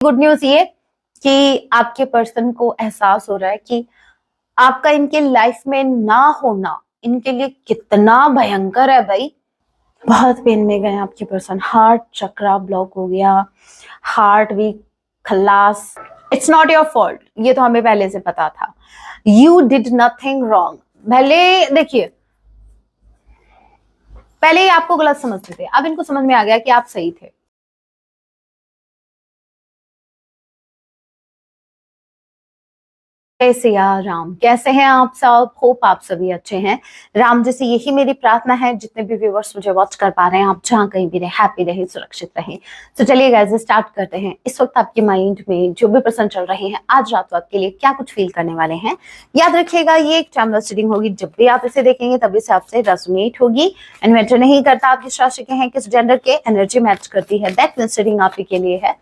Good news ये कि आपके पर्सन को एहसास हो रहा है कि आपका इनके लाइफ में ना होना इनके लिए कितना भयंकर है भाई। बहुत पेन में गए आपके पर्सन, हार्ट चक्रा ब्लॉक हो गया, हार्ट भी खल्लास। इट्स नॉट योर फॉल्ट, ये तो हमें पहले से पता था। You did nothing wrong. भले देखिए, पहले ही आपको गलत समझते थे, अब इनको समझ में आ गया कि आप सही थे। जय सिया राम। कैसे हैं आप सब? होप आप सभी अच्छे हैं। राम जी से यही मेरी प्रार्थना है, जितने भी व्यूवर्स मुझे वॉच कर पा रहे हैं, आप जहां कहीं भी रहे, हैप्पी रहे, सुरक्षित रहें। तो चलिए गाइस स्टार्ट करते हैं। इस वक्त आपके माइंड में जो भी पर्सन चल रहे हैं, आज रात वक्त के लिए क्या कुछ फील करने वाले हैं, याद रखिएगा ये एक चैनल रीडिंग होगी। जब भी आप इसे देखेंगे तभी से आपसे रेजोनेट होगी। एंड मैटर नहीं करता आप किस राशि के हैं, किस जेंडर के, एनर्जी मैच करती है, दैट मींस रीडिंग आप ही के लिए है।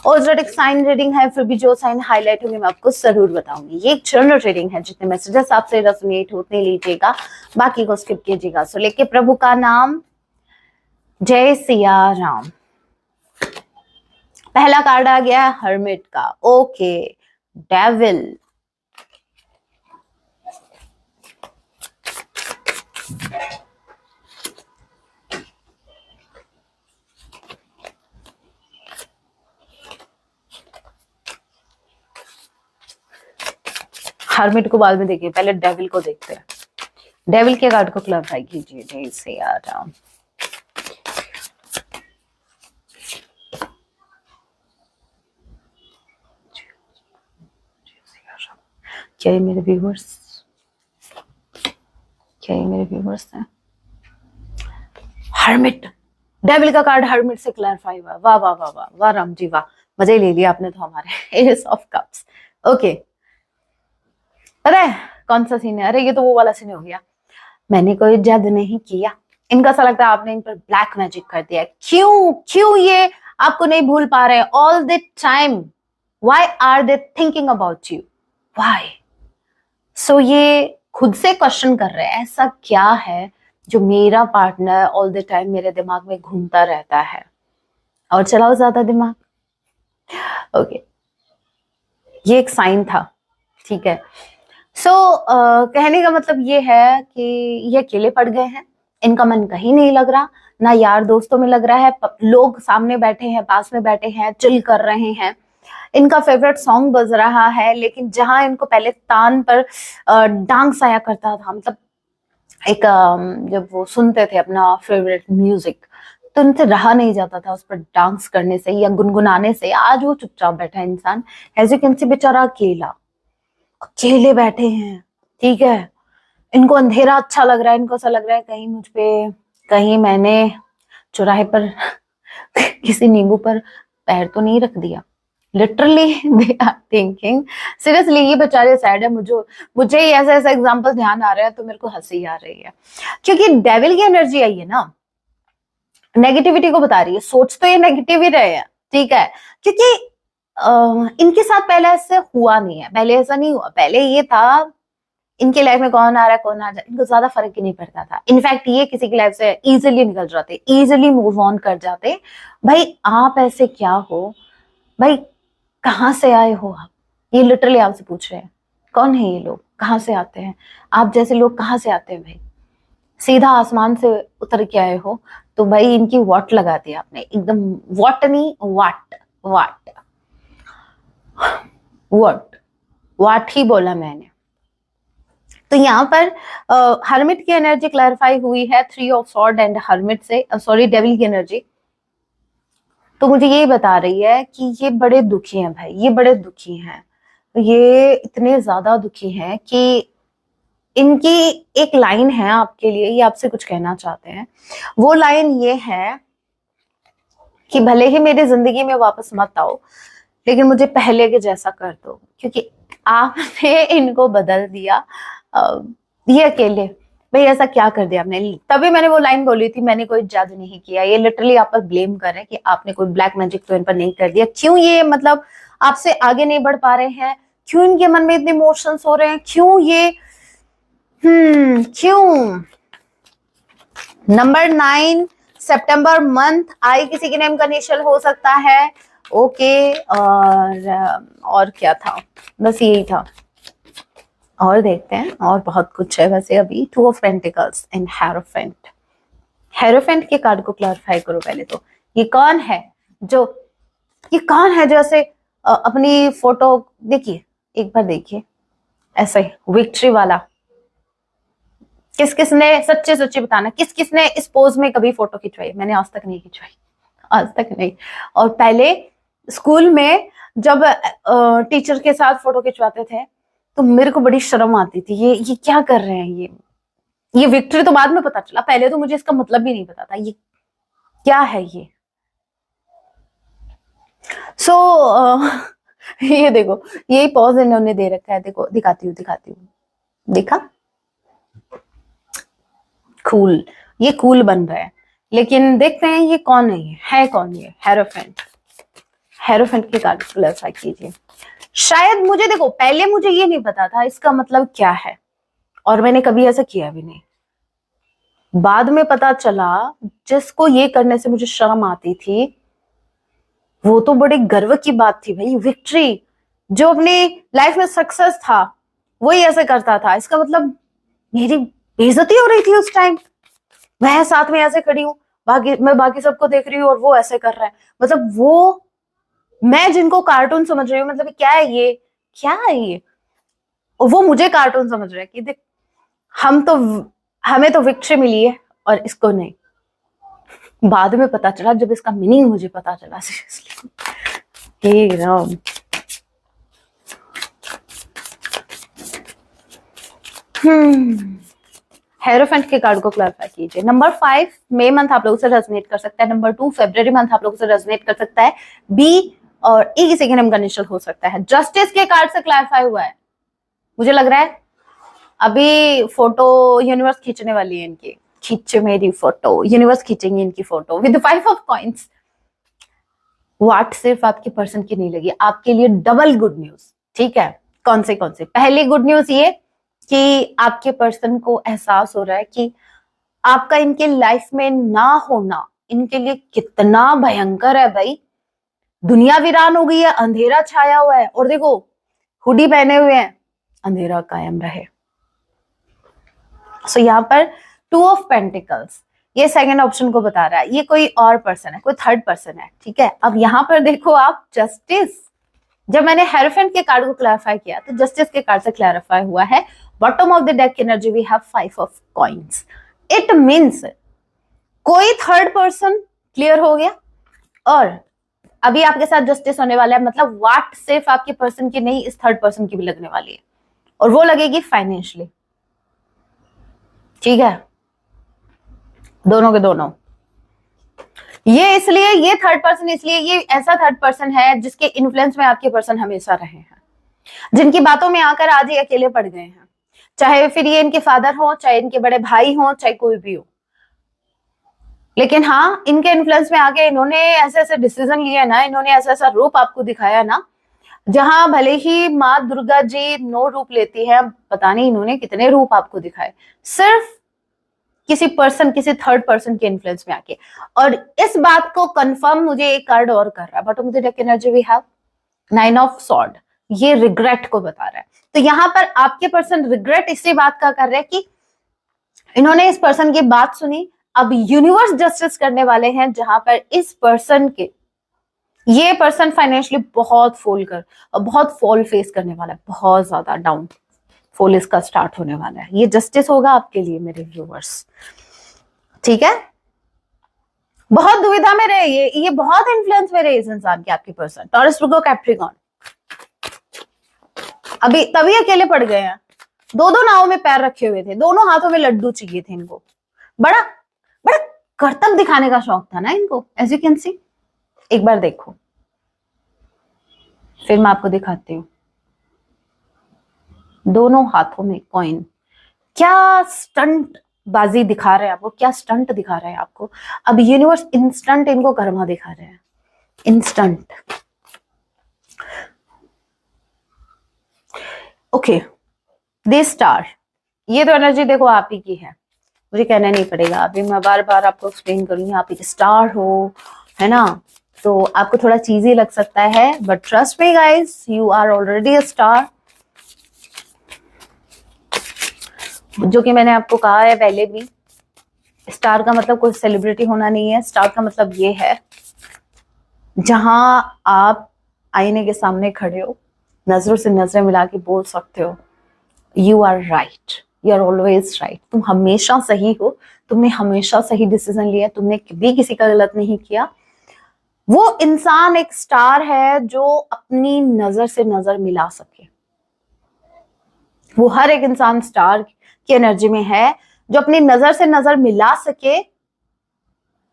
और ज़ोडिक साइन रीडिंग है, फिर भी जो साइन हाईलाइट होंगे मैं आपको जरूर बताऊंगी। ये एक जनरल रीडिंग है, जितने मैसेजेस आपसे रेजोनेट होते लीजिएगा, बाकी को स्किप कीजिएगा। सो लेके प्रभु का नाम, जय सिया राम। पहला कार्ड आ गया हर्मिट का। Okay, devil. हर्मिट को बाद में देखिए, पहले डेविल को देखते हैं। डेविल के कार्ड को क्लैरिफाई कीजिए। जय सिया राम। क्या ये मेरे व्यूवर्स हैं? हर्मिट, डेविल का कार्ड हर्मिट से क्लैरिफाई हुआ। वाह वाह वाह वाह वाह राम जी वाह, मजे ले लिया आपने तो हमारे। S of cups. ओके, पता है कौन सा सीन है? अरे ये तो वो वाला सीन हो गया। मैंने कोई जादू नहीं किया। इनका ऐसा लगता है आपने इन पर ब्लैक मैजिक कर दिया। क्यों क्यों ये आपको नहीं भूल पा रहे all the time? Why are they thinking about you? Why? So ये खुद से क्वेश्चन कर रहे हैं, ऐसा क्या है जो मेरा पार्टनर ऑल द टाइम मेरे दिमाग में घूमता रहता है? और चलाओ ज्यादा दिमाग। ओके, ये एक साइन था, ठीक है। सो कहने का मतलब ये है कि ये अकेले पड़ गए हैं, इनका मन कहीं नहीं लग रहा, ना यार दोस्तों में लग रहा है। लोग सामने बैठे हैं, पास में बैठे हैं, चिल कर रहे हैं, इनका फेवरेट सॉन्ग बज रहा है, लेकिन जहां इनको पहले तान पर डांस आया करता था, मतलब एक जब वो सुनते थे अपना फेवरेट म्यूजिक, तो उनसे रहा नहीं जाता था उस पर डांस करने से या गुनगुनाने से। आज वो चुपचाप बैठा है इंसान, एज यू कैन सी, बेचारा अकेला, अकेले बैठे हैं, ठीक है। इनको अंधेरा अच्छा लग रहा है, इनको ऐसा लग रहा है कहीं मुझ पे, कहीं मैंने चौराहे पर किसी नींबू पर पैर तो नहीं रख दिया। Literally they are thinking. Seriously ये बेचारे सैड है। मुझे ही ऐसा ऐसा एग्जांपल ध्यान आ रहा है तो मेरे को हंसी आ रही है, क्योंकि डेविल की एनर्जी आई है ना, नेगेटिविटी को बता रही है। सोच तो ये नेगेटिव ही रहे हैं, ठीक है, क्योंकि इनके साथ पहले ऐसे हुआ नहीं है, पहले ऐसा नहीं हुआ। पहले ये था इनके लाइफ में कौन आ रहा है कौन आ जाए, इनको ज्यादा फर्क ही नहीं पड़ता था। इनफैक्ट ये किसी की लाइफ से इजिली निकल जाते, इजिली मूव ऑन कर जाते। भाई आप ऐसे क्या हो भाई, कहाँ से आए हो आप? ये लिटरली आपसे पूछ रहे हैं, कौन है ये लोग, कहाँ से आते हैं? आप जैसे लोग कहाँ से आते हैं भाई? सीधा आसमान से उतर के आए हो? तो भाई इनकी वॉट लगा दी आपने, एकदम वॉट नहीं, वाट वाट वॉट वाट ही बोला मैंने। तो यहाँ पर हर्मिट की एनर्जी क्लैरिफाई हुई है, 3 ऑफ सॉर्ड एंड हर्मिट से, सॉरी डेविल की एनर्जी। तो मुझे ये बता रही है कि ये बड़े दुखी हैं भाई, ये बड़े दुखी हैं, ये इतने ज्यादा दुखी हैं कि इनकी एक लाइन है आपके लिए, ये आपसे कुछ कहना चाहते हैं। वो लाइन ये है कि भले ही मेरी जिंदगी में वापस मत आओ, लेकिन मुझे पहले के जैसा कर दो, क्योंकि आपने इनको बदल दिया। ये अकेले, भाई ऐसा क्या कर दिया आपने? तभी मैंने वो लाइन बोली थी, मैंने कोई जादू नहीं किया। ये लिटरली आप पर ब्लेम कर रहे हैं कि आपने कोई ब्लैक मैजिक तो इन पर नहीं कर दिया। क्यों ये मतलब आपसे आगे नहीं बढ़ पा रहे हैं? क्यों इनके मन में इतने इमोशंस हो रहे हैं? क्यों ये क्यों? नंबर 9 सितंबर मंथ, आई किसी के नेम का इनिशियल हो सकता है। ओके। और क्या था, बस यही था। और देखते हैं, और बहुत कुछ है वैसे अभी। Two of pentacles and hierophant. Hierophant के कार्ड को क्लैरिफाई करो पहले तो। ये कौन है जो ये कौन है जो ऐसे अपनी फोटो, देखिए एक बार देखिए, ऐसे विक्ट्री वाला। किस किस ने, सच्चे सच्चे बताना, किस किस ने इस पोज में कभी फोटो खिंचवाई? मैंने आज तक नहीं खिंचवाई, आज तक नहीं। और पहले स्कूल में जब टीचर के साथ फोटो खिंचवाते थे तो मेरे को बड़ी शर्म आती थी। ये क्या कर रहे हैं ये विक्ट्री तो बाद में पता चला, पहले तो मुझे इसका मतलब भी नहीं पता था ये क्या है ये। सो ये देखो, यही पॉज इन्होंने दे रखा है, देखो दिखाती हूँ। देखा, कूल, ये कूल बन रहा है। लेकिन देखते हैं ये कौन है कौन ये हेरोफेंट। हेरोफेंट के कार्ड क्लैरिफाई कीजिए। शायद मुझे, देखो पहले मुझे ये नहीं पता था इसका मतलब क्या है, और मैंने कभी ऐसा किया भी नहीं। बाद में पता चला, जिसको ये करने से मुझे शर्म आती थी, वो तो बड़े गर्व की बात थी भाई। विक्ट्री, जो अपनी लाइफ में सक्सेस था, वही ऐसे करता था। इसका मतलब मेरी बेइज्जती हो रही थी उस टाइम। मैं साथ में ऐसे खड़ी हूँ, मैं बाकी सबको देख रही हूँ और वो ऐसे कर रहा है। मतलब वो, मैं जिनको कार्टून समझ रही हूँ, मतलब क्या है ये, क्या है ये, और वो मुझे कार्टून समझ रहा है कि देख, हमें तो विक्ट्री मिली है और इसको नहीं। बाद में पता चला, जब इसका मीनिंग मुझे पता चला, सीरियसली हे राम। हेरोफेंट के कार्ड को क्लैरिफाई कीजिए। नंबर 5 मई मंथ आप लोगों से रेजोनेट कर सकता है। नंबर 2 फरवरी मंथ आप लोगों से रेजोनेट कर सकता है। बी और ए किसी के नाम का इनिशियल हो सकता है। जस्टिस के कार्ड से क्लैरिफाई हुआ है। मुझे लग रहा है अभी फोटो यूनिवर्स खींचने वाली है इनकी। खींचे मेरी फोटो, यूनिवर्स खींचेंगे इनकी फोटो विद 5 ऑफ कॉइंस। वाट सिर्फ आपके पर्सन की नहीं लगी, आपके लिए डबल गुड न्यूज। ठीक है, कौन से पहली गुड न्यूज ये कि आपके पर्सन को एहसास हो रहा है कि आपका इनके लाइफ में ना होना इनके लिए कितना भयंकर है भाई। दुनिया वीरान हो गई है, अंधेरा छाया हुआ है, और देखो हुडी पहने हुए हैं, अंधेरा कायम रहे। सो यहाँ पर 2 ऑफ पेंटिकल्स, ये सेकंड ऑप्शन को बता रहा है। ये कोई और पर्सन है, कोई थर्ड पर्सन है। ठीक है, अब यहाँ पर देखो आप, जस्टिस। जब मैंने हेरोफेंट के कार्ड को क्लैरिफाई किया तो जस्टिस के कार्ड से क्लैरिफाई हुआ है। Bottom of the deck energy we have 5 of coins. It means कोई थर्ड पर्सन क्लियर हो गया, और अभी आपके साथ जस्टिस होने वाला है। मतलब वाट सिर्फ आपके पर्सन की नहीं, इस थर्ड पर्सन की भी लगने वाली है, और वो लगेगी फाइनेंशियली। ठीक है, दोनों के दोनों। ये इसलिए, ये थर्ड पर्सन इसलिए, ये ऐसा थर्ड पर्सन है जिसके इन्फ्लुएंस में आपके पर्सन हमेशा रहे हैं, जिनकी बातों में आकर आज ये अकेले पड़ गए हैं। चाहे फिर ये इनके फादर हो, चाहे इनके बड़े भाई हो, चाहे कोई भी हो। लेकिन हाँ, इनके इन्फ्लुएंस में आके इन्होंने ऐसे ऐसे डिसीजन लिए ना, इन्होंने ऐसा ऐसा रूप आपको दिखाया ना, जहां भले ही माँ दुर्गा जी 9 रूप लेती है, पता नहीं इन्होंने कितने रूप आपको दिखाए, सिर्फ किसी पर्सन, किसी थर्ड पर्सन के इन्फ्लुएंस में आके। और इस बात को कंफर्म मुझे एक कार्ड और कर रहा है, बट मुझे deck energy we have 9 of sword. ये रिग्रेट को बता रहा है। तो यहाँ पर आपके पर्सन रिग्रेट इसी बात का कर रहे हैं कि इन्होंने इस पर्सन की बात सुनी। अब यूनिवर्स जस्टिस करने वाले हैं, जहां पर इस पर्सन के, ये पर्सन फाइनेंशियली बहुत फॉल फेस करने वाला है, बहुत ज्यादा डाउन फॉल इसका स्टार्ट होने वाला है। ये जस्टिस होगा आपके लिए मेरे व्यूअर्स। ठीक है, बहुत दुविधा में रहे, ये बहुत इन्फ्लुएंस में रहे इस इंसान के, आपके पर्सन टॉरस, वर्गो, कैप्रिकॉर्न। अभी तभी अकेले पड़ गए हैं। 2 नावों में पैर रखे हुए थे, दोनों हाथों में लड्डू चाहिए थे इनको। बड़ा बड़ा करतब दिखाने का शौक था ना इनको, एज यू कैन सी। एक बार देखो, फिर मैं आपको दिखाती हूँ। दोनों हाथों में कॉइन। क्या स्टंट बाजी दिखा रहे हैं आपको, क्या स्टंट दिखा रहे हैं आपको। अब यूनिवर्स इंस्टेंट इनको कर्मा दिखा रहे हैं, इंस्टेंट। ओके, दिस स्टार, ये तो एनर्जी देखो आप ही की है, मुझे कहना नहीं पड़ेगा। अभी मैं बार बार आपको एक्सप्लेन करूंगी, आप एक स्टार हो, है ना। तो आपको थोड़ा चीजी लग सकता है, but trust me guys, you are already a star. जो कि मैंने आपको कहा है पहले भी, स्टार का मतलब कोई सेलिब्रिटी होना नहीं है। स्टार का मतलब ये है जहां आप आईने के सामने खड़े हो, नजरों से नजरें मिला के बोल सकते हो you are right, you are always right. तुम हमेशा सही हो, तुमने हमेशा सही डिसीजन लिया, तुमने कभी किसी का गलत नहीं किया। वो इंसान एक स्टार है जो अपनी नजर से नजर मिला सके। वो हर एक इंसान स्टार की एनर्जी में है जो अपनी नजर से नजर मिला सके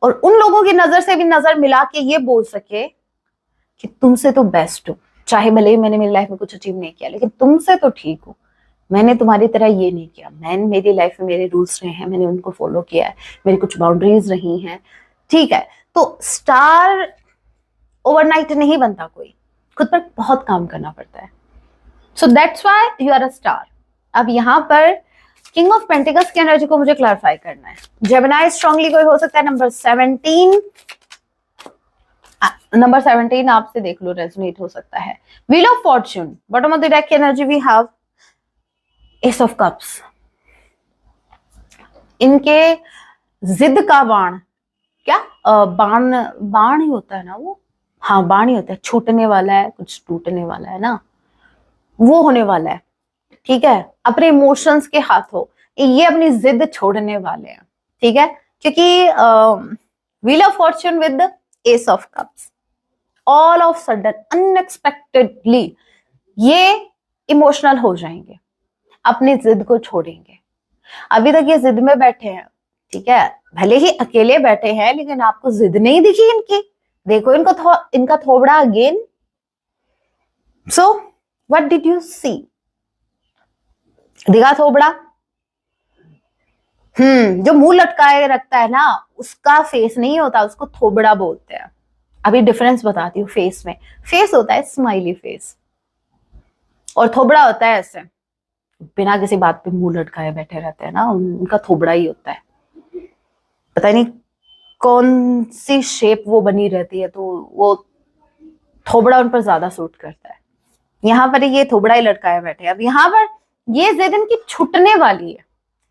और उन लोगों की नजर से भी नजर मिला के ये बोल सके कि तुमसे तो बेस्ट हो, चाहे भले ही मैंने मेरी लाइफ में कुछ अचीव नहीं किया, लेकिन तुमसे तो ठीक हो। मैंने तुम्हारी तरह ये नहीं किया, मैंने मेरी लाइफ में मेरे रूल्स रहे हैं, मैंने उनको फॉलो किया है, मेरी कुछ बाउंड्रीज रही हैं, ठीक है। तो स्टार ओवरनाइट नहीं बनता कोई, खुद पर बहुत काम करना पड़ता है। So that's why you are a star. अब यहाँ पर किंग ऑफ पेंटिकल्स की एनर्जी को मुझे क्लैरिफाई करना है। जेमिनी स्ट्रांगली कोई हो सकता है नंबर 17, नंबर 17 आपसे देख लो रेजोनेट हो सकता है। Wheel of fortune, bottom of the deck की energy we have ace of cups. इनके जिद का बाण, क्या बाण, बाण ही होता है ना वो, हाँ बाण ही होता है, छूटने वाला है, कुछ टूटने वाला है ना, वो होने वाला है, ठीक है। अपने इमोशंस के हाथों ये अपनी जिद छोड़ने वाले हैं, ठीक है। क्योंकि wheel of Fortune with S of cups, all of sudden unexpectedly ये इमोशनल हो जाएंगे, अपनी जिद को छोड़ेंगे। अभी तक ये जिद में बैठे हैं, ठीक है, भले ही अकेले बैठे हैं, लेकिन आपको जिद नहीं दिखी इनकी। देखो इनको इनका थोबड़ा again. So what did you see? दिखा थोबड़ा? जो मुंह लटकाए रखता है ना, उसका फेस नहीं होता, उसको थोबड़ा बोलते हैं। अभी डिफरेंस बताती हूँ फेस में। फेस होता है स्माइली फेस और थोबड़ा होता है ऐसे, बिना किसी बात पे मुंह लटकाए बैठे रहते हैं ना, उनका थोबड़ा ही होता है। पता नहीं कौन सी शेप वो बनी रहती है, तो वो थोबड़ा उन पर ज्यादा सूट करता है। यहाँ पर ये थोबड़ा ही लटकाए बैठे। अब यहाँ पर ये जिद इनकी छुटने वाली है,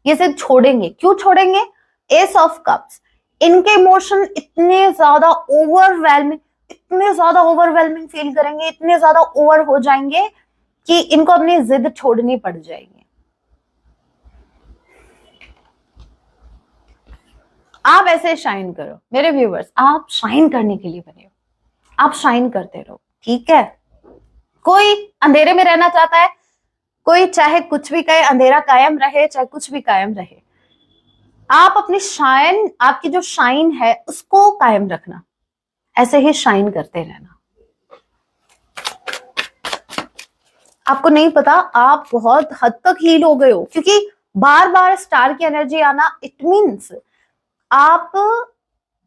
ये जिद छोड़ेंगे। क्यों छोड़ेंगे? S of cups. इनके इमोशन इतने ज्यादा ओवरवेलमिंग, इतने ज्यादा ओवरवेलमिंग फील करेंगे, इतने ज्यादा ओवर हो जाएंगे कि इनको अपनी जिद छोड़नी पड़ जाएगी। आप ऐसे शाइन करो मेरे व्यूवर्स, आप शाइन करने के लिए बने हो, आप शाइन करते रहो, ठीक है। कोई अंधेरे में रहना चाहता है, कोई चाहे कुछ भी कहे, अंधेरा कायम रहे चाहे कुछ भी कायम रहे, आप अपनी शाइन, आपकी जो शाइन है उसको कायम रखना, ऐसे ही शाइन करते रहना। आपको नहीं पता आप बहुत हद तक हील हो गए हो, क्योंकि बार बार स्टार की एनर्जी आना इट मीन्स आप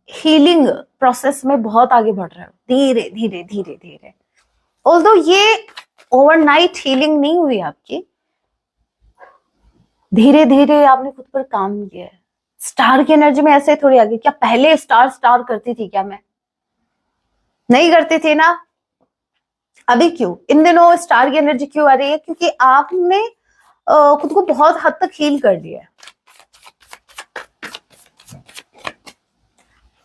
हीलिंग प्रोसेस में बहुत आगे बढ़ रहे हो, धीरे धीरे धीरे धीरे। ऑल्दो ये ओवरनाइट हीलिंग नहीं हुई आपकी, धीरे धीरे आपने खुद पर काम किया है। स्टार की एनर्जी में ऐसे थोड़ी आ गई। क्या पहले स्टार स्टार करती थी क्या? मैं नहीं करती थी ना। अभी क्यों इन दिनों स्टार की एनर्जी क्यों आ रही है? क्योंकि आपने खुद को बहुत हद तक हील कर लिया है।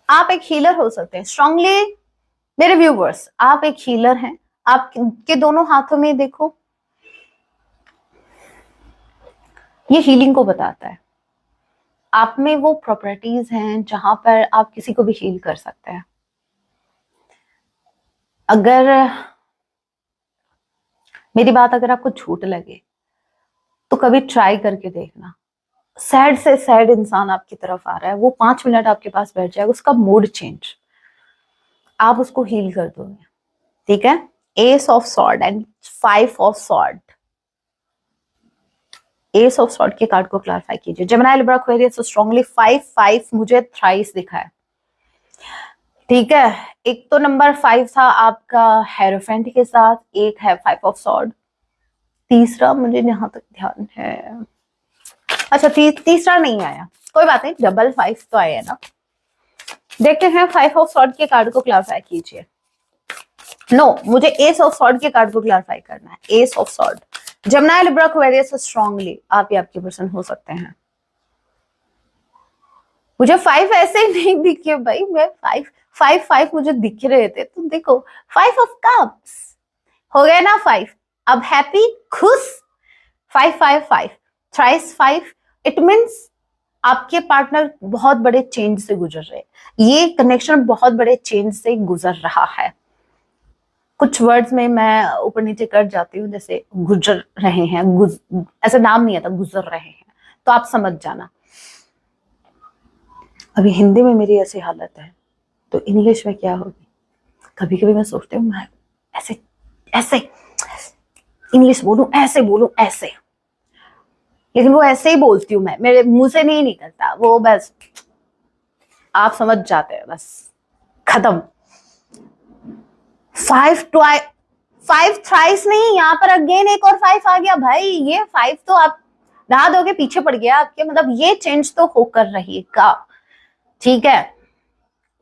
आप एक हीलर हो सकते हैं स्ट्रांगली मेरे व्यूवर्स, आप एक हीलर हैं। आपके दोनों हाथों में देखो, ये हीलिंग को बताता है। आप में वो प्रॉपर्टीज हैं जहां पर आप किसी को भी हील कर सकते हैं। अगर मेरी बात अगर आपको झूठ लगे तो कभी ट्राई करके देखना। सैड से सैड इंसान आपकी तरफ आ रहा है, वो 5 मिनट आपके पास बैठ जाएगा, उसका मूड चेंज, आप उसको हील कर दोगे, ठीक है। S of sword and 5 of sword, S of sword के कार्ड को क्लैरिफाई कीजिए। जेमिनी लिब्रा एक्वेरियस स्ट्रांगली 5 मुझे थ्राइस दिखा है, ठीक है। एक तो नंबर 5 था आपका हेरोफेंट के साथ, एक है 5 ऑफ सॉर्ड, तीसरा मुझे यहां तक ध्यान है, अच्छा तीसरा नहीं आया, कोई बात नहीं, डबल 5 तो आया ना। देखते हैं 5 ऑफ सॉर्ड के कार्ड को क्लैरिफाई कीजिए। मुझे एस ऑफ सॉर्ड के कार्ड को क्लैरिफाई करना है। S of sword, Jamuna Libra Aquarius strongly आप ही आपके पर्सन हो सकते हैं। मुझे 5 ऐसे ही नहीं दिखे भाई, मैं 5 मुझे दिख रहे थे, तो देखो 5 ऑफ कप्स हो गए ना 5। अब हैप्पी, खुश, 5 थ्राइस 5, इट मीन्स आपके पार्टनर बहुत बड़े चेंज से गुजर रहे, ये कनेक्शन बहुत बड़े चेंज से गुजर रहा है। कुछ वर्ड्स में मैं ऊपर नीचे कर जाती हूँ, जैसे गुजर रहे हैं, ऐसा नाम नहीं आता, गुजर रहे हैं, तो आप समझ जाना। अभी हिंदी में मेरी ऐसी हालत है, तो इंग्लिश में क्या होगी। कभी कभी मैं सोचती हूँ मैं ऐसे ऐसे इंग्लिश बोलूं, ऐसे बोलूं, ऐसे, लेकिन वो ऐसे ही बोलती हूँ मैं, मेरे मुंह से नहीं निकलता वो, बस आप समझ जाते हैं, बस खत्म। 5 थ्राइस नहीं, यहाँ पर अगेन एक और 5 आ गया भाई। ये 5 तो आप नहा धो के पीछे पड़ गया आपके, मतलब ये चेंज तो होकर रहेगा, ठीक है।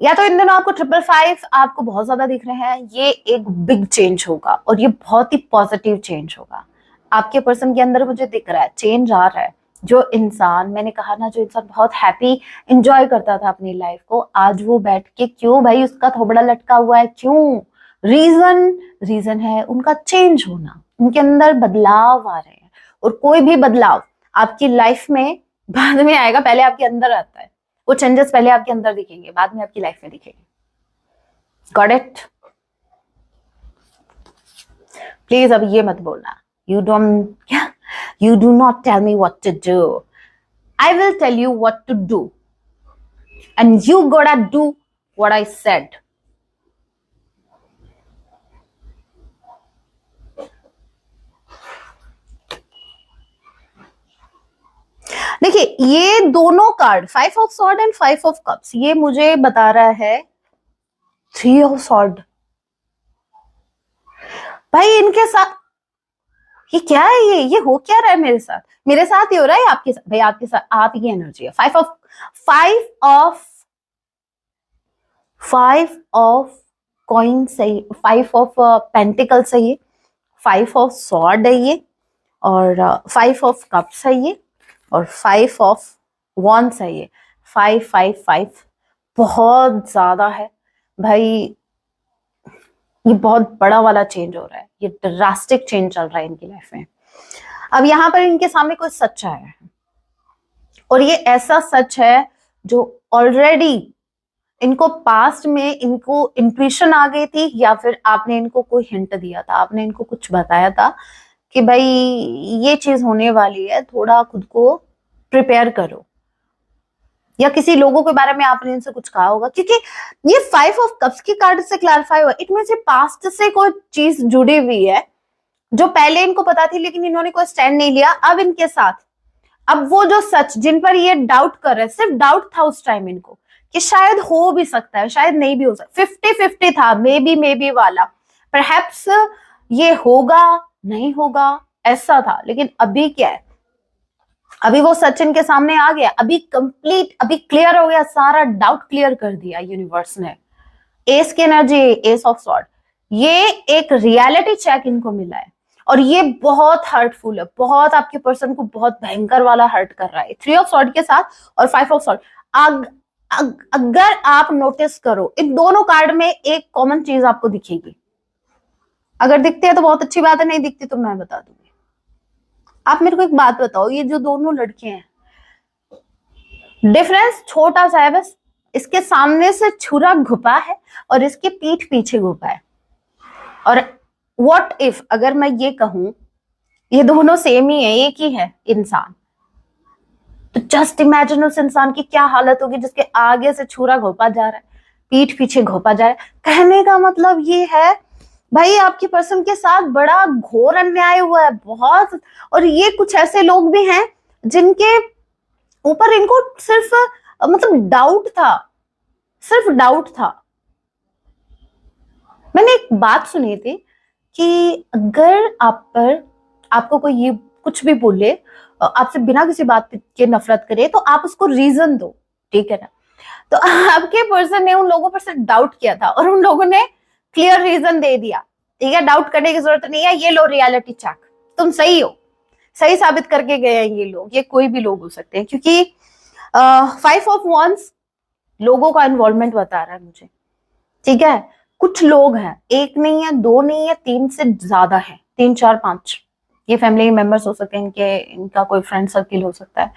या तो इन दिनों आपको 555 आपको बहुत ज्यादा दिख रहे हैं, ये एक बिग चेंज होगा और ये बहुत ही पॉजिटिव चेंज होगा। आपके पर्सन के अंदर मुझे दिख रहा है चेंज आ रहा है। जो इंसान, मैंने कहा ना, जो इंसान बहुत हैप्पी एंजॉय करता था अपनी लाइफ को, आज वो बैठ के क्यों भाई उसका थोबड़ा लटका हुआ है, क्यों? रीजन है उनका चेंज होना, उनके अंदर बदलाव आ रहे हैं। और कोई भी बदलाव आपकी लाइफ में बाद में आएगा, पहले आपके अंदर आता है। वो चेंजेस पहले आपके अंदर दिखेंगे, बाद में आपकी लाइफ में दिखेंगे। Got it? प्लीज अब ये मत बोलना, you do not tell me what to do. I will tell you what to do. And you gotta do what I said. देखिए, ये दोनों card 5 of sword and 5 of cups, ये मुझे बता रहा है 3 ऑफ सॉर्ड। भाई इनके साथ ये क्या है, ये हो क्या रहा है मेरे साथ? मेरे साथ ही हो रहा है, आपके साथ? भाई आपके साथ आप ही की एनर्जी है। 5 ऑफ कॉइन सही, 5 ऑफ पेंटिकल सही है, 5 ऑफ सॉर्ड है ये, और 5 ऑफ कप्स है ये, और 5 ऑफ वॉन्ड्स है ये। 5 बहुत ज्यादा है भाई, ये बहुत बड़ा वाला चेंज हो रहा है, ये ड्रास्टिक चेंज चल रहा है इनकी लाइफ में। अब यहाँ पर इनके सामने कोई सच आया है, और ये ऐसा सच है जो ऑलरेडी इनको पास्ट में इनको इंट्यूशन आ गई थी, या फिर आपने इनको कोई हिंट दिया था, आपने इनको कुछ बताया था कि भाई ये चीज होने वाली है, थोड़ा खुद को प्रिपेयर करो, या किसी लोगों के बारे में आपने इनसे कुछ कहा होगा, क्योंकि ये 5 ऑफ कप्स की कार्ड से क्लैरिफाई हुआ, इट मींस पास्ट से कोई चीज जुड़ी हुई है जो पहले इनको पता थी, लेकिन इन्होंने कोई स्टैंड नहीं लिया। अब इनके साथ, अब वो जो सच जिन पर ये डाउट कर रहे, सिर्फ डाउट था उस टाइम इनको कि शायद हो भी सकता है, शायद नहीं भी हो सकता, 50-50 था, मे बी वाला, परहैप्स ये होगा नहीं होगा ऐसा था। लेकिन अभी क्या है, अभी वो सचिन के सामने आ गया, अभी कंप्लीट, अभी क्लियर हो गया, सारा डाउट क्लियर कर दिया यूनिवर्स ने। एस की एनर्जी, एस ऑफ सॉर्ड, ये एक रियलिटी चेक इनको मिला है, और ये बहुत हर्टफुल है, बहुत आपके पर्सन को बहुत भयंकर वाला हर्ट कर रहा है 3 ऑफ सॉर्ड के साथ और 5 ऑफ सॉर्ड। अगर आप नोटिस करो, इन दोनों कार्ड में एक कॉमन चीज आपको दिखेगी। अगर दिखती है तो बहुत अच्छी बात है, नहीं दिखती तो मैं बता दूंगी। आप मेरे को एक बात बताओ, ये जो दोनों लड़के हैं, डिफरेंस छोटा सा है बस, इसके सामने से छुरा घुपा है और इसके पीठ पीछे घुपा है। और व्हाट इफ अगर मैं ये कहूं ये दोनों सेम ही है, एक ही है इंसान, तो जस्ट इमेजिन उस इंसान की क्या हालत होगी जिसके आगे से छुरा घोपा जा रहा है, पीठ पीछे घोपा जा रहा है। कहने का मतलब ये है भाई, आपके पर्सन के साथ बड़ा घोर अन्याय हुआ है बहुत। और ये कुछ ऐसे लोग भी हैं जिनके ऊपर इनको सिर्फ मतलब डाउट था, सिर्फ डाउट था। मैंने एक बात सुनी थी कि अगर आप पर आपको कोई ये कुछ भी बोले, आपसे बिना किसी बात के नफरत करे, तो आप उसको रीजन दो, ठीक है ना। तो आपके पर्सन ने उन लोगों पर से डाउट किया था और उन लोगों ने क्लियर रीजन दे दिया, ठीक है, डाउट करने की जरूरत नहीं है, ये लो रियलिटी चेक, तुम सही हो, सही साबित करके गए हैं ये लोग, ये कोई भी लोग हो सकते हैं, क्योंकि 5 ऑफ वंस लोगों का इन्वॉल्वमेंट बता रहा है मुझे, ठीक है। कुछ लोग हैं, एक नहीं है, दो नहीं है, 3 से ज्यादा है, 3 4 5, ये फैमिली मेंबर्स हो सकते हैं, इनका कोई फ्रेंड सर्किल हो सकता है।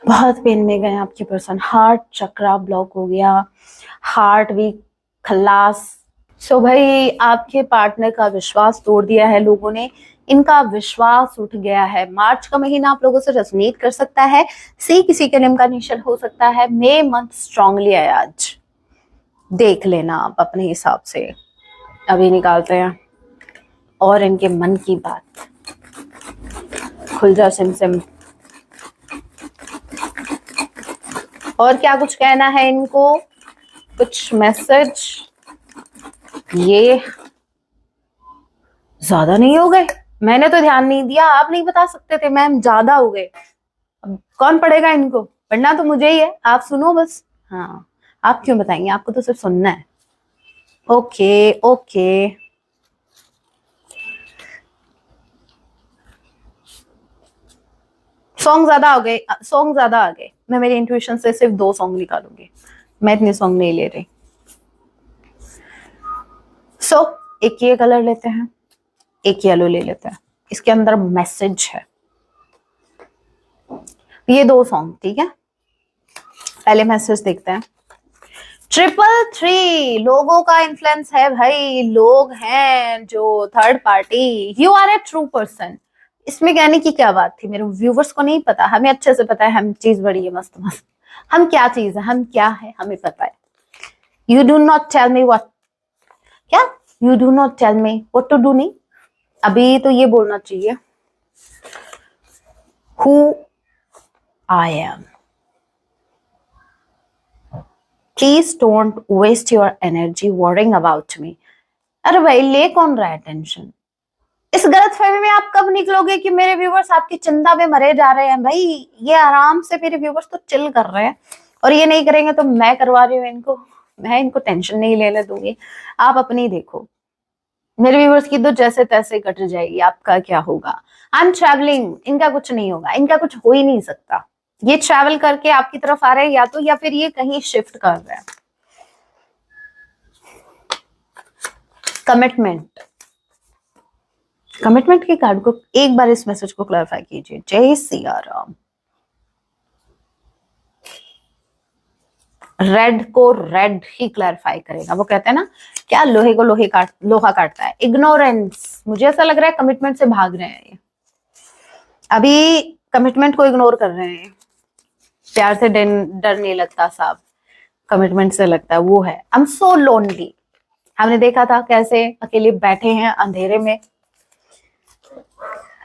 बहुत पेन में गए आपके पर्सन, हार्ट चक्रा ब्लॉक हो गया, हार्ट वीक, खल्लास। सो भाई आपके पार्टनर का विश्वास तोड़ दिया है लोगों ने, इनका विश्वास उठ गया है। मार्च का महीना आप लोगों से रेजोनेट कर सकता है, सी किसी के नेम का इनिशियल हो सकता है, मे मंथ स्ट्रांगली है आज, देख लेना आप अपने हिसाब से। अभी निकालते हैं और इनके मन की बात, खुल जा सिम सिम। और क्या कुछ कहना है इनको, कुछ मैसेज। ये ज्यादा नहीं हो गए? मैंने तो ध्यान नहीं दिया, आप नहीं बता सकते थे मैम ज्यादा हो गए? अब कौन पढ़ेगा इनको, पढ़ना तो मुझे ही है, आप सुनो बस। हाँ, आप क्यों बताएंगे, आपको तो सिर्फ सुनना है। ओके ओके, सॉन्ग ज्यादा आ गए, सॉन्ग ज्यादा आ गए। मैं मेरी इंट्यूशन से सिर्फ 2 सॉन्ग निकालूंगी, मैं इतने सॉन्ग नहीं ले रही। सो एक ये कलर लेते हैं, एक येलो ले लेते हैं, इसके अंदर मैसेज है। ये 2 सॉन्ग, ठीक है। पहले मैसेज देखते हैं। 333 लोगों का इन्फ्लुएंस है भाई, लोग हैं जो third party. You are a true person, इसमें कहने की क्या बात थी, मेरे व्यूवर्स को नहीं पता, हमें अच्छे से पता है हम चीज बड़ी है मस्त मस्त, हम क्या चीज है, हम क्या है, हमें पता है। You do not tell me what, क्या, you do not tell me what to do, नहीं, अभी तो ये बोलना चाहिए who I am, please don't waste your energy worrying about me. अरे भाई ले कौन रहा है टेंशन, इस गलतफहमी में आप कब निकलोगे कि मेरे व्यूवर्स आपकी चिंता में मरे जा रहे हैं। भाई ये आराम से मेरे व्यूवर्स तो चिल कर रहे हैं, और ये नहीं करेंगे तो मैं करवा रही हूँ इनको, मैं इनको टेंशन नहीं लेने दूंगी। आप अपनी देखो, मेरे व्यूवर्स की तो जैसे तैसे कट जाएगी, आपका क्या होगा। आई एम ट्रैवलिंग, इनका कुछ नहीं होगा, इनका कुछ हो ही नहीं सकता। ये ट्रैवल करके आपकी तरफ आ रहे हैं या तो, या फिर ये कहीं शिफ्ट कर रहे हैं। कमिटमेंट, कमिटमेंट के कार्ड को एक बार इस मैसेज को क्लैरिफाई कीजिए। जय सिया राम। रेड को रेड ही क्लैरिफाई करेगा, वो कहते हैं ना क्या, लोहे को लोहा काटता है। इग्नोरेंस, मुझे ऐसा लग रहा है कमिटमेंट से भाग रहे हैं ये, अभी कमिटमेंट को इग्नोर कर रहे हैं। प्यार से डर नहीं लगता साहब, कमिटमेंट से लगता है, वो है आई एम सो लोनली। हमने देखा था कैसे अकेले बैठे हैं अंधेरे में,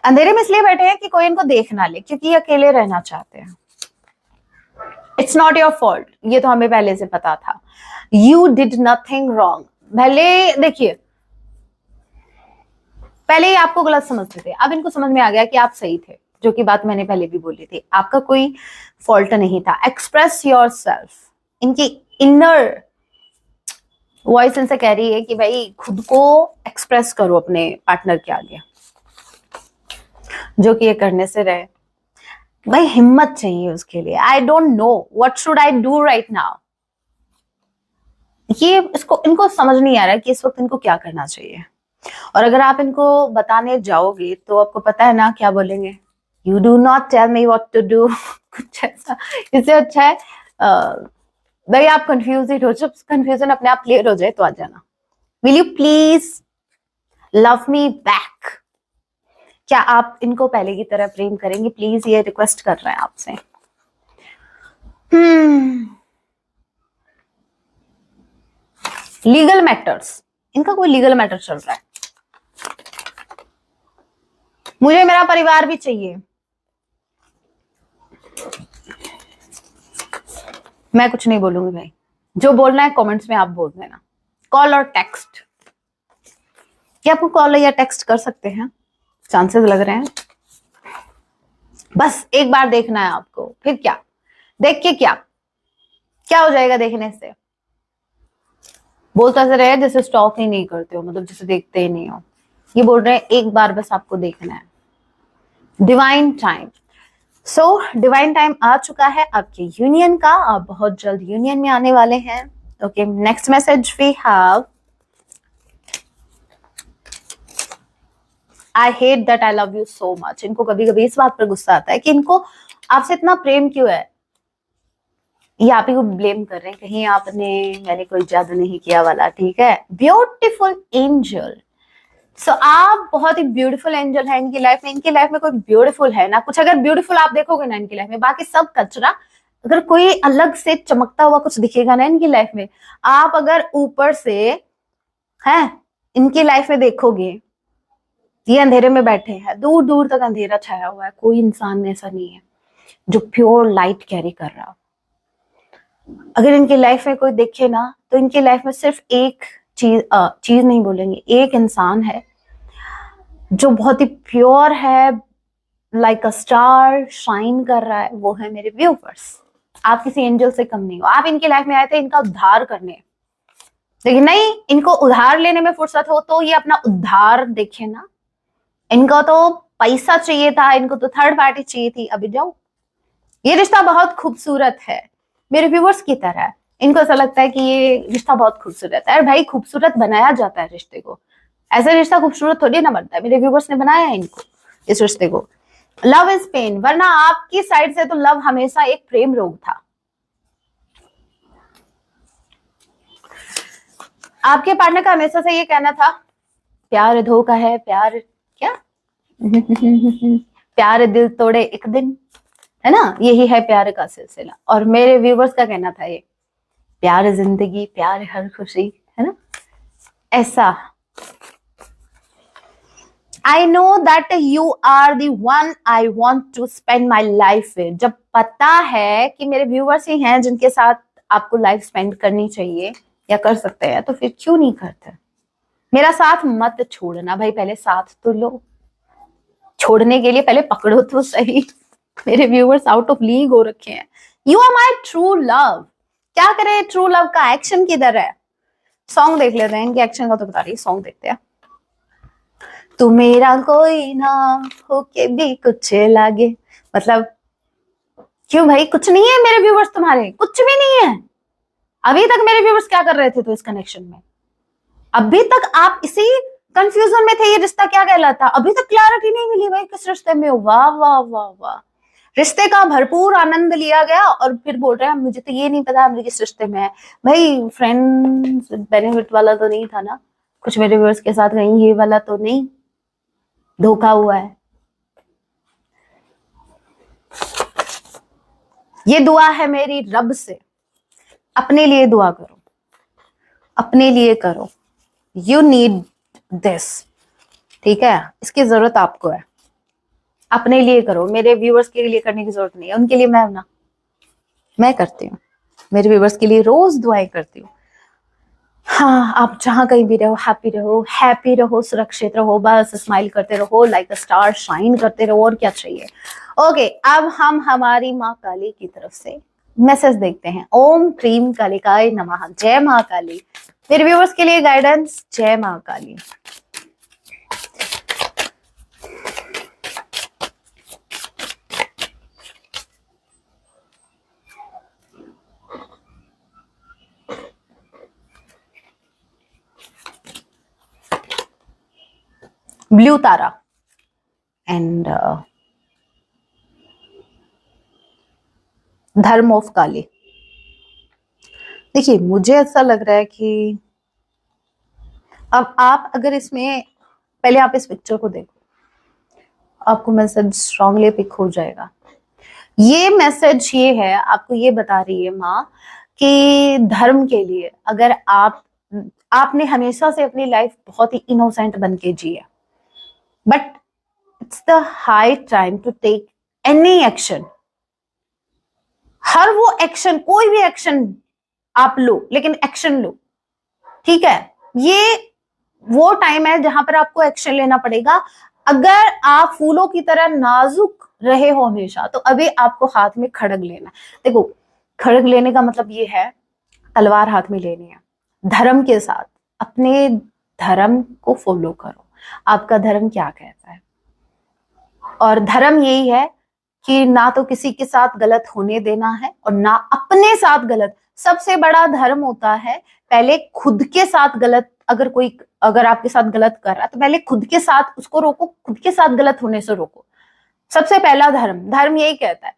अंधेरे में इसलिए बैठे हैं कि कोई इनको देख ना ले, क्योंकि अकेले रहना चाहते हैं। इट्स नॉट योर फॉल्ट, ये तो हमें पहले से पता था। यू डिड नथिंग रॉन्ग, पहले देखिए, पहले ही आपको गलत समझते थे, अब इनको समझ में आ गया कि आप सही थे, जो कि बात मैंने पहले भी बोली थी, आपका कोई फॉल्ट नहीं था। एक्सप्रेस योर सेल्फ, इनकी इनर वॉइस इनसे कह रही है कि भाई खुद को एक्सप्रेस करो अपने पार्टनर के आगे, जो कि ये करने से रहे। भाई हिम्मत चाहिए उसके लिए। I don't know what should I do right now, ये इसको इनको समझ नहीं आ रहा है कि इस वक्त इनको क्या करना चाहिए। और अगर आप इनको बताने जाओगे तो आपको पता है ना क्या बोलेंगे, you do not tell me what to do, कुछ ऐसा। इससे अच्छा है भाई आप कंफ्यूज ही हो, जब कंफ्यूजन अपने आप क्लियर हो जाए तो आ जाना। Will you please love me back, क्या आप इनको पहले की तरह प्रेम करेंगे प्लीज, ये रिक्वेस्ट कर रहे हैं आपसे। लीगल मैटर्स, इनका कोई लीगल मैटर चल रहा है। मुझे मेरा परिवार भी चाहिए, मैं कुछ नहीं बोलूंगी भाई, जो बोलना है कमेंट्स में आप बोल देना। कॉल और टेक्स्ट, क्या आपको कॉल या टेक्स्ट कर सकते हैं, चांसेस लग रहे हैं। बस एक बार देखना है आपको, फिर क्या, देख के क्या, क्या हो जाएगा देखने से? बोलता ऐसे रहे जैसे स्टॉक ही नहीं करते हो, मतलब जैसे देखते ही नहीं हो। ये बोल रहे हैं एक बार बस आपको देखना है। Divine time. So divine time आ चुका है आपके यूनियन का, आप बहुत जल्द यूनियन में आने वाले हैं। Okay, next message we have, I hate that I love you so much. इनको कभी कभी इस बात पर गुस्सा आता है कि इनको आपसे इतना प्रेम क्यों है। ये आप ही को ब्लेम कर रहे हैं, कहीं आपने मैंने कोई जादू नहीं किया वाला, ठीक है। Beautiful angel. सो आप बहुत ही ब्यूटीफुल एंजल है इनकी लाइफ में। इनकी लाइफ में कोई ब्यूटीफुल है ना कुछ, अगर ब्यूटीफुल आप देखोगे ना इनकी लाइफ में, बाकी सब कचरा। अगर कोई अलग से चमकता हुआ कुछ दिखेगा ना इनकी लाइफ में, आप अगर ऊपर से है इनकी लाइफ में देखोगे, ये अंधेरे में बैठे हैं, दूर दूर तक अंधेरा छाया हुआ है, कोई इंसान ऐसा नहीं है जो प्योर लाइट कैरी कर रहा। अगर इनकी लाइफ में कोई देखे ना, तो इनकी लाइफ में सिर्फ एक चीज नहीं बोलेंगे, एक इंसान है जो बहुत ही प्योर है, लाइक अ स्टार शाइन कर रहा है, वो है मेरे व्यूवर्स। आप किसी एंजल से कम नहीं हो। आप इनकी लाइफ में आए थे इनका उद्धार करने, लेकिन नहीं, इनको उधार लेने में फुर्सत हो तो ये अपना उद्धार देखे ना। इनको तो पैसा चाहिए था, इनको तो थर्ड पार्टी चाहिए थी। अभी जाओ, ये रिश्ता बहुत खूबसूरत है मेरे व्यूवर्स की तरह। इनको ऐसा लगता है कि ये रिश्ता बहुत खूबसूरत है। और भाई खूबसूरत बनाया जाता है रिश्ते को, ऐसा रिश्ता खूबसूरत थोड़ी ना बनता है। मेरे व्यूवर्स ने बनाया है इनको, इस रिश्ते को। लव इज पेन, वरना आपकी साइड से तो लव हमेशा एक प्रेम रोग था। आपके पार्टनर का हमेशा से ये कहना था प्यार धोखा है, प्यार क्या प्यार दिल तोड़े एक दिन, है ना, यही है प्यार का सिलसिला। और मेरे व्यूवर्स का कहना था ये प्यार जिंदगी, प्यार हर खुशी, है ना, ऐसा। I know that you are the one I want to spend my life with. जब पता है कि मेरे व्यूवर्स ही हैं जिनके साथ आपको लाइफ स्पेंड करनी चाहिए या कर सकते हैं, तो फिर क्यों नहीं करते? मेरा साथ मत छोड़ना भाई, पहले साथ तो लो। छोड़ने के लिए पहले पकड़ो तो सही। मेरे व्यूवर्स आउट ऑफ लीग हो रखे हैं। You are my true love. क्या करें, ट्रू लव का एक्शन किधर है? सॉन्ग देख लेते हैं, इनके एक्शन का तो बता रही, सॉन्ग देखते हैं। तू मेरा कोई ना होके भी कुछ लागे, मतलब क्यों भाई, कुछ नहीं है मेरे व्यूवर्स, तुम्हारे कुछ भी नहीं है। अभी तक मेरे व्यूवर्स क्या कर रहे थे तो इस कनेक्शन में? अभी तक आप इसी कंफ्यूजन में थे, ये रिश्ता क्या कहलाता। अभी तक क्लैरिटी नहीं मिली भाई किस रिश्ते में हो। वाह वाह वाह वाह, रिश्ते का भरपूर आनंद लिया गया और फिर बोल रहे हैं मुझे तो ये नहीं पता हम किस रिश्ते में है। भाई फ्रेंड्स बेनिफिट वाला तो नहीं था ना कुछ मेरे व्यूअर्स के साथ, कहीं ये वाला तो नहीं धोखा हुआ है? ये दुआ है मेरी रब से, अपने लिए दुआ करो, अपने लिए करो। यू नीड दिस, ठीक है, इसकी जरूरत आपको है। अपने लिए करो, मेरे व्यूअर्स के लिए करने की जरूरत नहीं है। उनके लिए मैं करती हूँ, मेरे व्यूअर्स के लिए रोज दुआएं करती हूँ। हाँ, आप जहां कहीं भी रहो, हैप्पी रहो, सुरक्षित रहो, बस स्माइल करते रहो, लाइक अ स्टार शाइन करते रहो, और क्या चाहिए। ओके, अब हम हमारी माँ काली की तरफ से मैसेज देखते हैं। ओम क्रीम कालिकाय नमः। जय माँ काली। मेरे व्यूअर्स के लिए गाइडेंस, जय माँ काली। ब्लू तारा एंड धर्म ऑफ काली। देखिए, मुझे ऐसा लग रहा है कि अब आप अगर इसमें, पहले आप इस पिक्चर को देखो, आपको मैसेज स्ट्रांगली पिक हो जाएगा। ये मैसेज ये है, आपको ये बता रही है माँ कि धर्म के लिए अगर आपने हमेशा से अपनी लाइफ बहुत ही इनोसेंट बन के जी है, but it's the high time to take any action. हर वो एक्शन, कोई भी एक्शन आप लो, लेकिन एक्शन लो, ठीक है। ये वो टाइम है जहां पर आपको एक्शन लेना पड़ेगा। अगर आप फूलों की तरह नाजुक रहे हो हमेशा, तो अभी आपको हाथ में खड़ग लेना। देखो, खड़ग लेने का मतलब ये है तलवार हाथ में लेनी है, धर्म के साथ। अपने धर्म को फॉलो करो, आपका धर्म क्या कहता है। और धर्म यही है कि ना तो किसी के साथ गलत होने देना है और ना अपने साथ गलत। सबसे बड़ा धर्म होता है पहले खुद के साथ गलत, अगर आपके साथ गलत कर रहा है तो पहले खुद के साथ उसको रोको, खुद के साथ गलत होने से रोको। सबसे पहला धर्म यही कहता है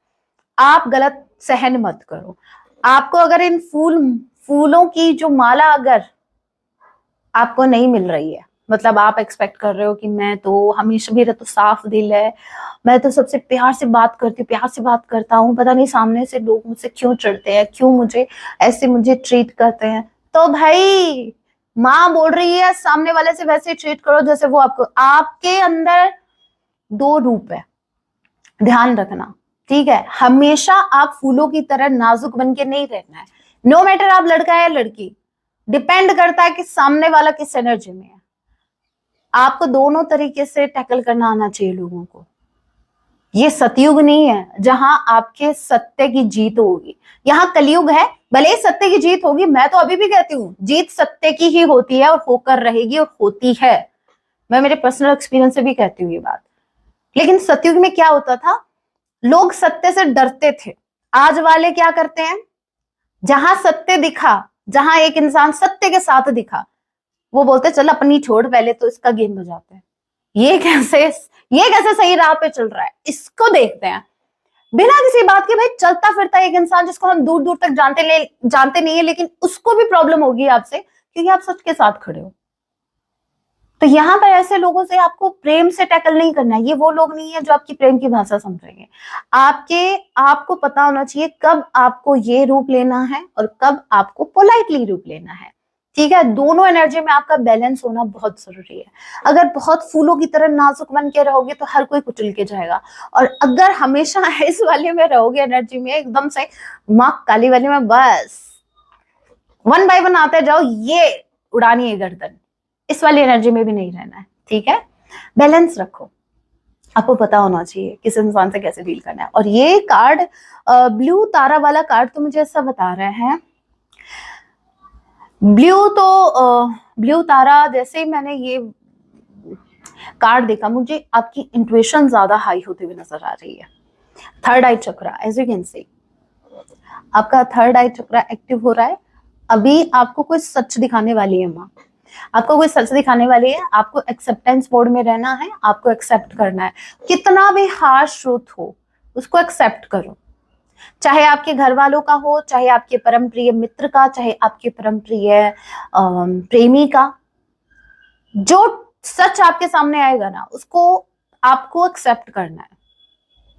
आप गलत सहन मत करो। आपको अगर इन फूलों की जो माला अगर आपको नहीं मिल रही है, मतलब आप एक्सपेक्ट कर रहे हो कि मैं तो हमेशा, मेरा तो साफ दिल है, मैं तो सबसे प्यार से बात करती हूँ, प्यार से बात करता हूँ, पता नहीं सामने से लोग मुझसे क्यों चिढ़ते हैं, क्यों मुझे ट्रीट करते हैं। तो भाई माँ बोल रही है सामने वाले से वैसे ट्रीट करो जैसे वो आपको। आपके अंदर दो रूप है, ध्यान रखना, ठीक है। हमेशा आप फूलों की तरह नाजुक बन के नहीं रहना है। नो मैटर आप लड़का है लड़की, डिपेंड करता है कि सामने वाला किस एनर्जी में है। आपको दोनों तरीके से टैकल करना आना चाहिए लोगों को। ये सतयुग नहीं है जहां आपके सत्य की जीत होगी, यहाँ कलयुग है। भले ही सत्य की जीत होगी, मैं तो अभी भी कहती हूँ जीत सत्य की ही होती है और होकर रहेगी और होती है। मैं मेरे पर्सनल एक्सपीरियंस से भी कहती हूँ ये बात। लेकिन सतयुग में क्या होता था, लोग सत्य से डरते थे। आज वाले क्या करते हैं, जहां सत्य दिखा, जहां एक इंसान सत्य के साथ दिखा, वो बोलते चल अपनी छोड़, पहले तो इसका गेम बजाते हैं। ये कैसे सही राह पे चल रहा है, इसको देखते हैं। बिना किसी बात के भाई चलता फिरता एक इंसान जिसको हम दूर दूर तक जानते नहीं है, लेकिन उसको भी प्रॉब्लम होगी आपसे क्योंकि आप सच के साथ खड़े हो। तो यहाँ पर ऐसे लोगों से आपको प्रेम से टैकल नहीं करना है। ये वो लोग नहीं है जो आपकी प्रेम की भाषा समझेंगे। आपको पता होना चाहिए कब आपको ये रूप लेना है और कब आपको पोलाइटली रूप लेना है, ठीक है। दोनों एनर्जी में आपका बैलेंस होना बहुत जरूरी है। अगर बहुत फूलों की तरह नाजुक बन के रहोगे तो हर कोई कुचल के जाएगा, और अगर हमेशा इस वाले में रहोगे एनर्जी में एकदम से माँ काली वाली में, बस वन बाय वन आते जाओ, ये उड़ानी है गर्दन, इस वाली एनर्जी में भी नहीं रहना है, ठीक है। बैलेंस रखो, आपको पता होना चाहिए किस इंसान से कैसे डील करना है। और ये कार्ड ब्लू तारा वाला कार्ड तो मुझे ऐसा बता रहे हैं, ब्लू तारा, जैसे ही मैंने ये कार्ड देखा मुझे आपकी इंट्यूशन ज्यादा हाई होते हुए नजर आ रही है। Third eye chakra, as you can see, आपका थर्ड आई चक्रा एक्टिव हो रहा है। अभी आपको कोई सच दिखाने वाली है माँ, आपको कोई सच दिखाने वाली है। आपको एक्सेप्टेंस मोड में रहना है, आपको एक्सेप्ट करना है। कितना भी हार्श ट्रूथ हो उसको एक्सेप्ट करो, चाहे आपके घर वालों का हो, चाहे आपके परम प्रिय मित्र का, चाहे आपके परम प्रिय प्रेमी का। जो सच आपके सामने आएगा ना उसको आपको एक्सेप्ट करना है,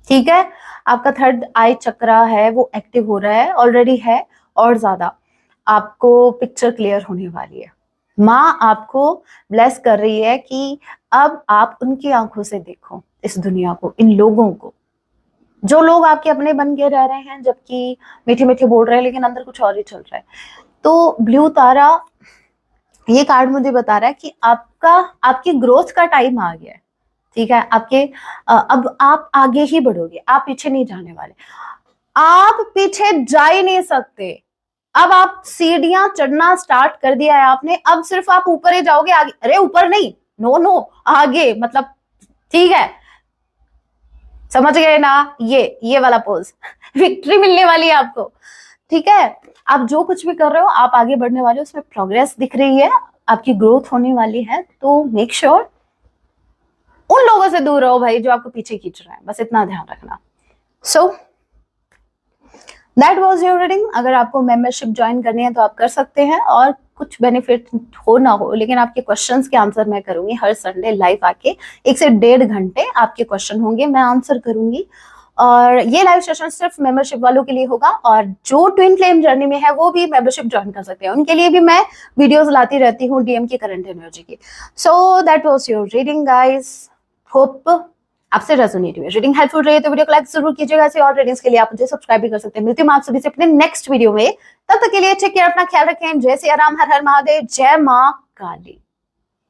ठीक है। आपका थर्ड आई चक्रा है वो एक्टिव हो रहा है, ऑलरेडी है, और ज्यादा आपको पिक्चर क्लियर होने वाली है। माँ आपको ब्लेस कर रही है कि अब आप उनकी आंखों से देखो इस दुनिया को, इन लोगों को, जो लोग आपके अपने बन के रह रहे हैं जबकि मीठे मीठे बोल रहे हैं लेकिन अंदर कुछ और ही चल रहा है। तो ब्लू तारा, ये कार्ड मुझे बता रहा है कि आपकी ग्रोथ का टाइम आ गया है, ठीक है। अब आप आगे ही बढ़ोगे, आप पीछे नहीं जाने वाले। आप पीछे जा ही नहीं सकते। अब आप सीढ़ियां चढ़ना स्टार्ट कर दिया है आपने, अब सिर्फ आप ऊपर ही जाओगे, आगे, अरे ऊपर नहीं, नो आगे, मतलब ठीक है, समझ गए ना। ये वाला पोज विक्ट्री मिलने वाली है आपको, ठीक है। आप जो कुछ भी कर रहे हो आप आगे बढ़ने वाले हो, उसमें प्रोग्रेस दिख रही है, आपकी ग्रोथ होने वाली है। तो मेक श्योर उन लोगों से दूर रहो भाई जो आपको पीछे खींच रहे हैं, बस इतना ध्यान रखना। So that was your reading. अगर आपको मेंबरशिप ज्वाइन करनी है तो आप कर सकते हैं, और कुछ बेनिफिट हो ना हो लेकिन आपके क्वेश्चंस के आंसर मैं करूंगी हर संडे लाइव आके। 1 से 1.5 घंटे आपके क्वेश्चन होंगे, मैं आंसर करूंगी। और ये लाइव सेशन सिर्फ मेंबरशिप वालों के लिए होगा, और जो ट्विन फ्लेम जर्नी में है वो भी मेंबरशिप ज्वाइन कर सकते हैं, उनके लिए भी मैं वीडियोस लाती रहती हूँ डीएम की करंट एनर्जी की। So that was your reading guys, hope आपसे रेजोनेट हुई। रीडिंग हेल्पफुल रही तो वीडियो को लाइक जरूर कीजिएगा। ऐसे और रीडिंग्स के लिए आप मुझे सब्सक्राइब भी कर सकते हैं। मिलती हूँ आप सभी से अपने नेक्स्ट वीडियो में, तब तक के लिए टेक केयर, अपना ख्याल रखें। जय सिया राम, हर हर महादेव, जय माँ काली।